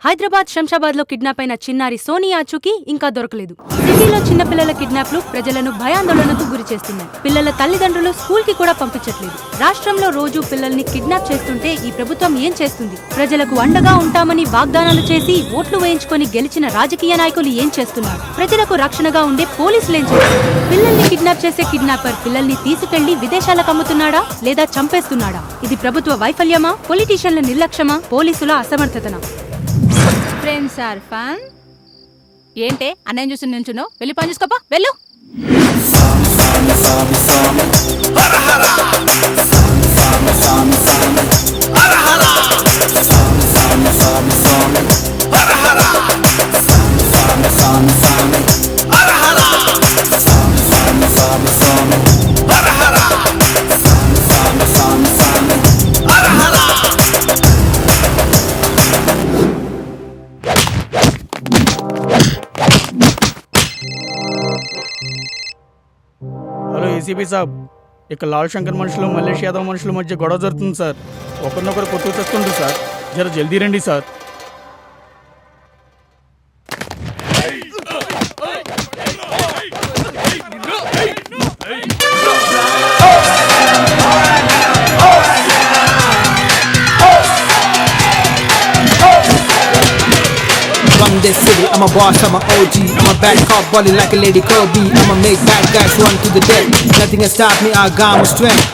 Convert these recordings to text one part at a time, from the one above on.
హైదరాబాద్ శంషాబాద్ లో కిడ్నాప్ అయిన చిన్నారి సోనీ ఆచూకీ ఇంకా దొరకలేదు. సిటీలో చిన్నపిల్లల కిడ్నాప్లు ప్రజలను భయాందోళనకు గురి చేస్తున్నాయి. పిల్లల తల్లిదండ్రులు స్కూల్ కి కూడా పంపించట్లేదు. రాష్ట్రంలో రోజు పిల్లల్ని కిడ్నాప్ చేస్తుంటే ఈ ప్రభుత్వం ఏం చేస్తుంది? ప్రజలకు అండగా ఉంటామని వాగ్దానాలు చేసి ఓట్లు వేయించుకొని గెలిచిన రాజకీయ నాయకులు ఏం చేస్తున్నారు? ప్రజలకు రక్షణగా ఉండే పోలీసులు ఏం చేస్తున్నారు? పిల్లల్ని కిడ్నాప్ చేసే కిడ్నాపర్ పిల్లల్ని తీసుకెళ్లి విదేశాలకు అమ్ముతున్నాడా లేదా చంపేస్తున్నాడా? ఇది ప్రభుత్వ వైఫల్యమా, పొలిటీషియన్ల నిర్లక్ష్యమా, పోలీసుల అసమర్థతనా? Friends are fun. ఏంటే అన్నయ్య చూసి నించున్నావు? వెళ్ళి పని చూసుకోపా, వెళ్ళు. హలో ఏసీపీ సాబ్, ఇక్కడ లాల్ శంకర్ మనుషులు మల్లేష్ యాదవ్ మనుషుల మధ్య గొడవ జరుగుతుంది సార్. ఒకరినొకరు కొట్టుకు తెస్తుంటారు సార్. జర జల్దీ రండి sir. From this city, I'm a boss, I'm a OG. I'm a bad cop, balling like a lady Kobe. I'ma make bad guys run to the death. Nothing can stop me, I got my strength.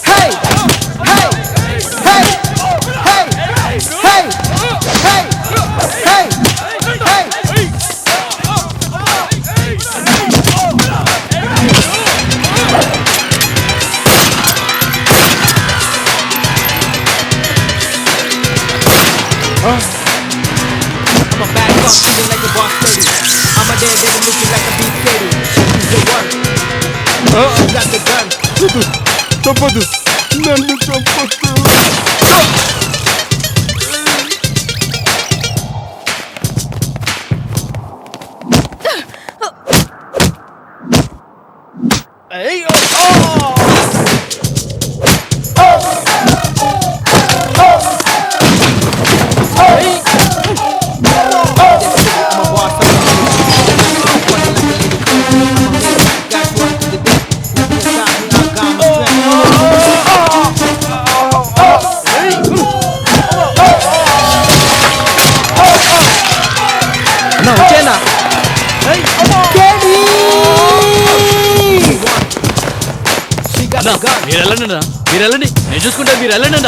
Hey, hey, hey, hey, hey, hey, hey, hey. I'm a bad cop, feeling like a boss lady. I'm a daredevil looking like a beef lady. She's the one. She got the gun. తప్పదు, నన్ను చంపొద్దు. I'm a boss, I'm a balling like a lady Kobe. I'ma make bad guys run to the death. Nothing can stop me, I got my strength. అన్నా వచ్చేనా? మీరు వెళ్ళండి, మీరు వెళ్ళండి, నేను చూసుకుంటా, మీరు వెళ్ళండి.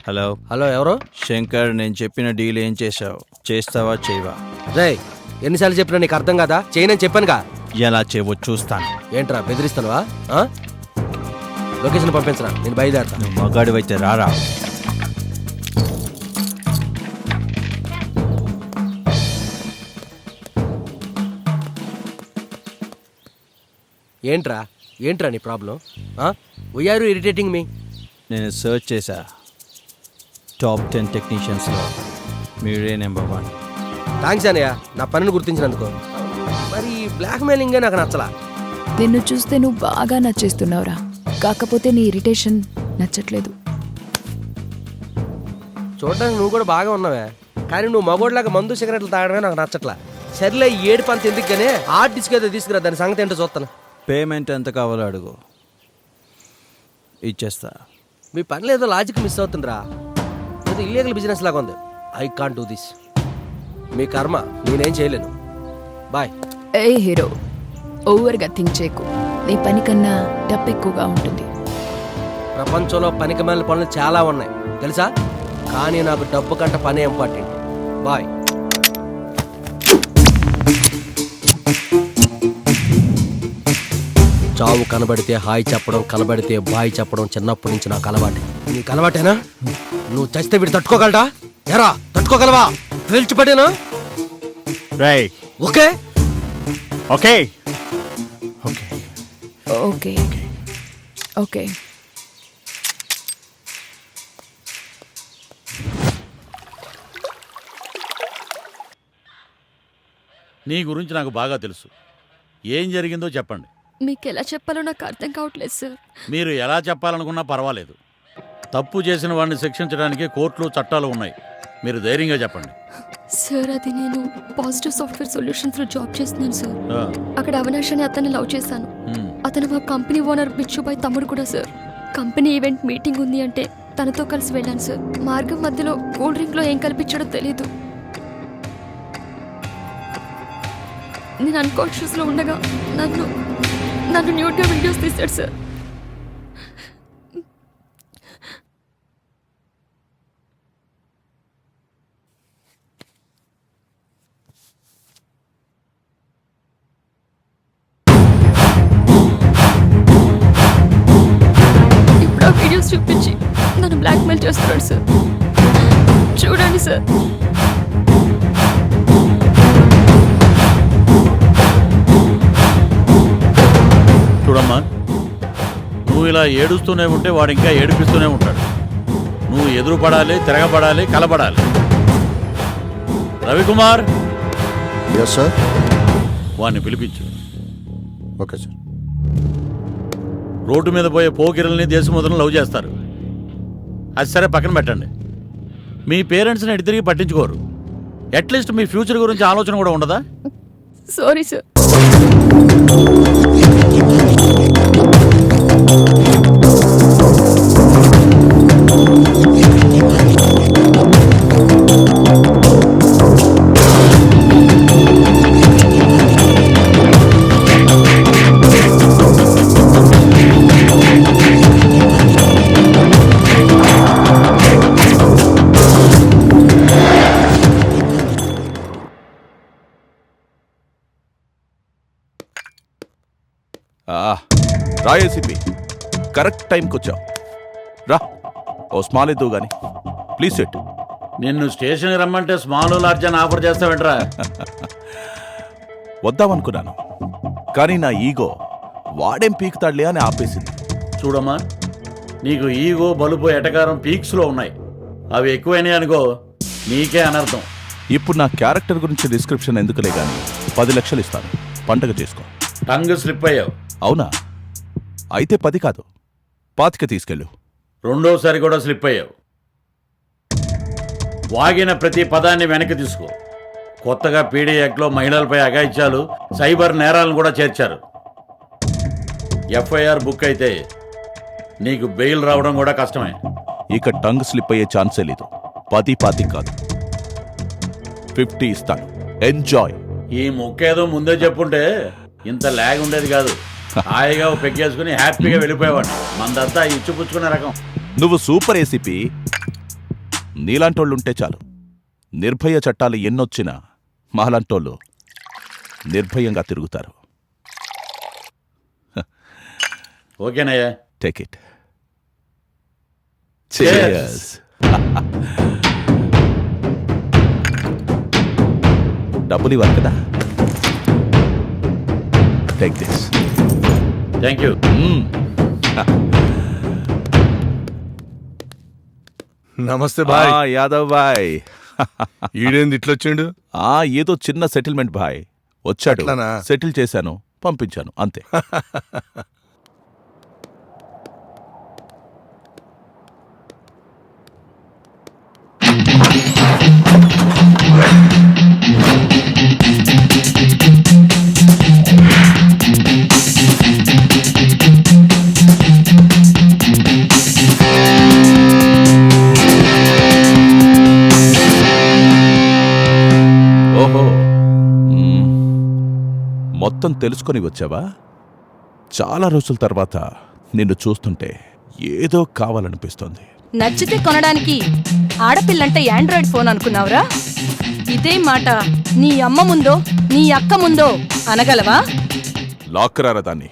హలో హలో, ఎవరు? శంకర్, నేను చెప్పిన డీల్ ఏం చేశావు? చేస్తావా చేయవా? రేయ్, ఎన్నిసార్లు చెప్పినా నీకు అర్థం కాదా? చేయనని చెప్పానుగా. ఎలా చేయవో చూస్తాను. ఏంట్రా బెదిరిస్తానువా? లొకేషన్ పంపించరా, నేను బయలుదేరతా. నువ్వు మగాడివైతే రారా. ఏంట్రా ఏంట్రా నీ problem? Why are you irritating me? నేను సర్చ్ చేశా, టాప్ 10 టెక్నీషియన్స్లో మీరే నెంబర్ 1. థ్యాంక్స్ అన్నయ్య, నా పనిని గుర్తించినందుకు. మరి బ్లాక్ మెయిలింగే నాకు నచ్చలా. నిన్ను చూస్తే నువ్వు బాగా నచ్చేస్తున్నావురా, కాకపోతే నీ ఇరిటేషన్ నచ్చట్లేదు. చూడడానికి నువ్వు కూడా బాగా ఉన్నావే, కానీ నువ్వు మగోడ్లాగా మందు సిగరెట్లు తాగడమే నాకు నచ్చట్లా. సర్లే, ఈ ఏడు పంత ఎందుకుగానే ఆర్టిస్ట్కి ఏదో తీసుకురా, దాని సంగతి ఏంటో చూస్తాను. పేమెంట్ ఎంత కావాలో అడుగు, ఇచ్చేస్తా. మీ పనిలో ఏదో లాజిక్ మిస్ అవుతుందిరా, ఏదో ఇల్లీగల్ బిజినెస్ లాగా ఉంది. I can't do this. మీ కర్మ, నేనేం చేయలేను. బాయ్. ఏ హీరో, ఓవర్గా థింక్ చేయకు. నీ పని కన్నా డబ్బు ఎక్కువగా ఉంటుంది. ప్రపంచంలో పనికిమాలిన పనులు చాలా ఉన్నాయి తెలుసా, కానీ నాకు డబ్బు కంటే పనే ఇంపార్టెంట్. బాయ్. చావు కనబడితే హాయ్ చెప్పడం, కనబడితే బాయ్ చెప్పడం చిన్నప్పటి నుంచి నాకు అలవాటే. నీకు అలవాటేనా? నువ్వు చస్తే వీడు తట్టుకోగలడా? ఎరా తట్టుకోగలవా? పేల్చిపడేనా? రై okay okay okay okay okay నీ గురించి నాకు బాగా తెలుసు. ఏం జరిగిందో చెప్పండి. మీకు ఎలా చెప్పాలో నాకు అర్థం కావట్లేదు సార్. మీరు ఎలా చెప్పాలనుకున్నా పర్వాలేదు. తప్పు చేసిన వాడిని శిక్షించడానికి కోర్టులు చట్టాలు ఉన్నాయి. మీరు ధైర్యంగా చెప్పండి. సార్ అది నేను పాజిటివ్ సాఫ్ట్వేర్ సొల్యూషన్స్లో జాబ్ చేస్తున్నాను సార్. ఆ, అక్కడ అవినాష్ అని అతన్ని లవ్ చేశాను. ఉమ్. అతను మా కంపెనీ ఓనర్ బిచ్చుబాయ్ తమ్ముడు కూడా సార్. కంపెనీ ఈవెంట్ మీటింగ్ ఉంది అంటే తనతో కలిసి వెళ్ళాను సార్. మార్గం మధ్యలో కూల్ డ్రింక్లో ఏం కల్పించాడో తెలీదు. నేను అన్కాన్షియస్లో ఉండగా నన్ను న్యూట్గా వీడియోస్ తీశాడు సార్. ఇప్పుడు ఆ వీడియోస్ చూపించి నన్ను బ్లాక్మెయిల్ చేస్తున్నాడు సార్. చూడండి సార్. చూడమ్మా, నువ్వు ఇలా ఏడుస్తూనే ఉంటే వాడు ఇంకా ఏడిపిస్తూనే ఉంటాడు. నువ్వు ఎదురుపడాలి, తిరగబడాలి, కలబడాలి. Ravikumar, yes sir. వాడిని పిలిపించు. Okay sir. రోడ్డు మీద పోయే పోకిరల్ని దేశముద్రను లవ్ చేస్తారు. అది సరే, పక్కన పెట్టండి. మీ పేరెంట్స్ని ఎటు తిరిగి పట్టించుకోరు. అట్లీస్ట్ మీ ఫ్యూచర్ గురించి ఆలోచన కూడా ఉండదా? Sorry sir. రా ఏసీపీ, కరెక్ట్ టైంకి వచ్చావు. రా, ఓ స్మాల్ ఇద్దు గాని ప్లీజ్ సెట్. నిన్ను స్టేషన్కి రమ్మంటే స్మాల్ లార్జ్ అని ఆఫర్ చేస్తావేంట్రా? వద్దామనుకున్నాను, కానీ నా ఈగో వాడేం పీకుతాడులే అని ఆపేసింది. చూడమ్మా, నీకు ఈగో, బలుపు, ఎటకారం పీక్స్లో ఉన్నాయి. అవి ఎక్కువైనాయి అనుకో, నీకే అనర్థం. ఇప్పుడు నా క్యారెక్టర్ గురించి డిస్క్రిప్షన్ ఎందుకులే కానీ 10 లక్షలు ఇస్తాను, పండగ చేసుకో. టంగ్ స్లిప్ అయ్యావు. అవునా? అయితే 10 కాదు, 25 తీసుకెళ్ళు. రెండోసారి కూడా స్లిప్ అయ్యావు. వాగిన ప్రతి పదాన్ని వెనక్కి తీసుకో. కొత్తగా పీడీ యాక్ట్లో మహిళలపై అఘాయిత్యాలు, సైబర్ నేరాలను కూడా చేర్చారు. ఎఫ్ఐఆర్ బుక్ అయితే నీకు బెయిల్ రావడం కూడా కష్టమే. ఇక టంగ్ స్లిప్ అయ్యే ఛాన్సే లేదు. 10, 25 కాదు, 50 ఇస్తాను. ఎంజాయ్. ఈ ముక్కేదో ముందే చెప్పుంటే ఇంత ల్యాగ్ ఉండేది కాదు. హాయిగా పెగ్గేసుకుని హ్యాపీగా వెళ్ళిపోయేవాడు. మందంతా ఇచ్చిపుచ్చుకునే రకం. నువ్వు సూపర్ ఏసీపీ. నీలాంటోళ్ళు ఉంటే చాలు. నిర్భయ చట్టాలు ఎన్నొచ్చినా మాలాంటోళ్ళు నిర్భయంగా తిరుగుతారు. ఓకేనయ్యా, టేక్ ఇట్. Cheers. డబ్బులు ఇవ్వాలి కదా. Take this. Thank you. నమస్తే బాయ్. యాదవ్ బాయ్. ఈడేంది ఇట్లొచ్చిండు? ఏదో చిన్న సెటిల్మెంట్ బాయ్. వచ్చాడు, అట్లానా? సెటిల్ చేశాను, పంపించాను, అంతే. ఓహో, మొత్తం తెలుసుకొని వచ్చావా? చాలా రోజుల తర్వాత నిన్ను చూస్తుంటే ఏదో కావాలనిపిస్తోంది. నచ్చితే కొనడానికి ఆడపిల్లంటే యాండ్రాయిడ్ ఫోన్ అనుకున్నావురా? ఇదే మాట నీ అమ్మ ముందో నీ అక్క ముందో అనగలవా? లాక్కరారా దాన్ని.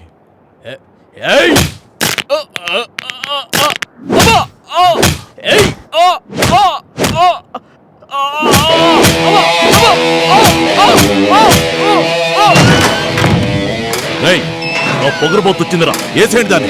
పొగరబోతు వచ్చిందిరా ఏసేంటి దాన్ని